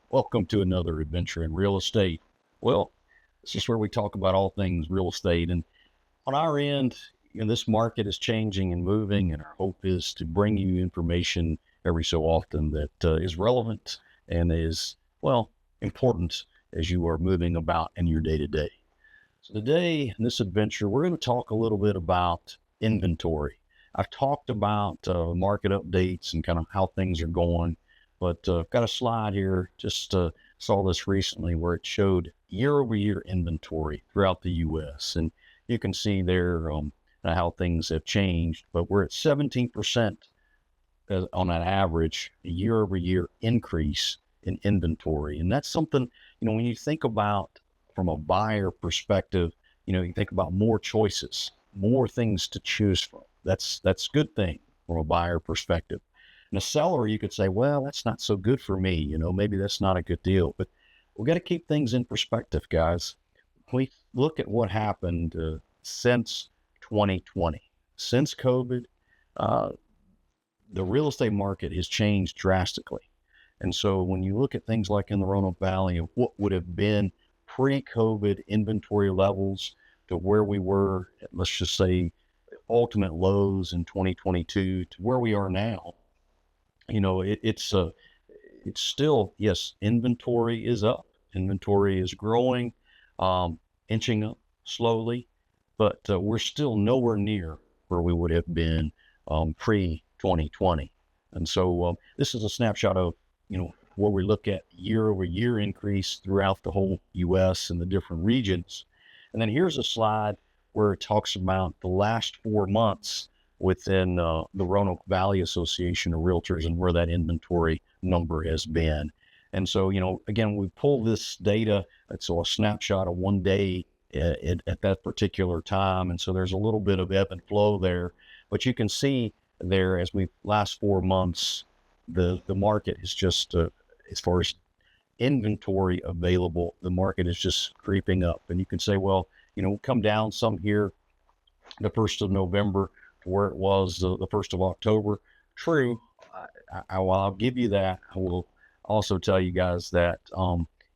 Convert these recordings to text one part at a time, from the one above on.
Welcome to another adventure in real estate. Well, this is where we talk about all things real estate. And on our end, this market is changing and moving, and our hope is to bring you information every so often that is relevant and is, well, important as you are moving about in your day to day. So today in this adventure, we're going to talk a little bit about inventory. I've talked about market updates and kind of how things are going, but I've got a slide here. Just saw this recently where it showed year over year inventory throughout the U.S. And you can see there how things have changed, but we're at 17% on an average year over year increase in inventory. And that's something, when you think about from a buyer perspective, you think about more choices, more things to choose from. That's a good thing from a buyer perspective. And a seller, you could say, well, that's not so good for me. Maybe that's not a good deal. But we got to keep things in perspective, guys. We look at what happened since 2020, since COVID. The real estate market has changed drastically. And so when you look at things like in the Roanoke Valley of what would have been pre-COVID inventory levels to where we were, let's just say ultimate lows in 2022 to where we are now, it's still, yes, inventory is up, inventory is growing, inching up slowly, but we're still nowhere near where we would have been pre-2020. And so this is a snapshot of, where we look at year over year increase throughout the whole U.S. and the different regions. And then here's a slide where it talks about the last 4 months within the Roanoke Valley Association of Realtors and where that inventory number has been. And so, again, we pull this data. It's a snapshot of 1 day at that particular time. And so there's a little bit of ebb and flow there, but you can see there as we last 4 months, the market is just, as far as inventory available, the market is just creeping up. And you can say, well, come down some here the 1st of November to where it was the 1st of October. True. While I'll give you that, I will also tell you guys that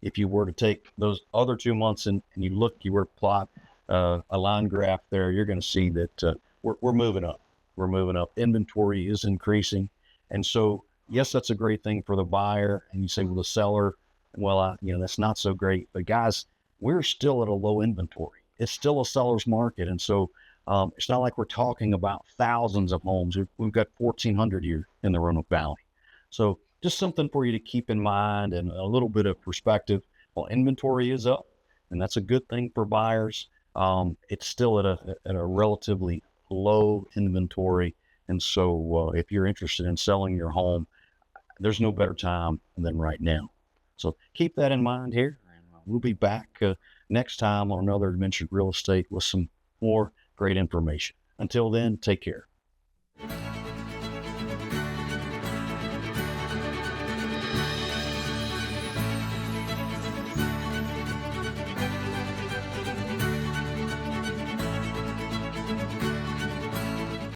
if you were to take those other 2 months and you were to plot a line graph there, you're going to see that we're moving up. We're moving up. Inventory is increasing. And so, yes, that's a great thing for the buyer. And you say, well, the seller, well, that's not so great. But guys, we're still at a low inventory. It's still a seller's market. And so it's not like we're talking about thousands of homes. We've got 1,400 here in the Roanoke Valley. So just something for you to keep in mind and a little bit of perspective. Well, inventory is up, and that's a good thing for buyers. It's still at a relatively low inventory. And so if you're interested in selling your home, there's no better time than right now. So keep that in mind here. And we'll be back next time on another adventure in real estate with some more great information. Until then, take care.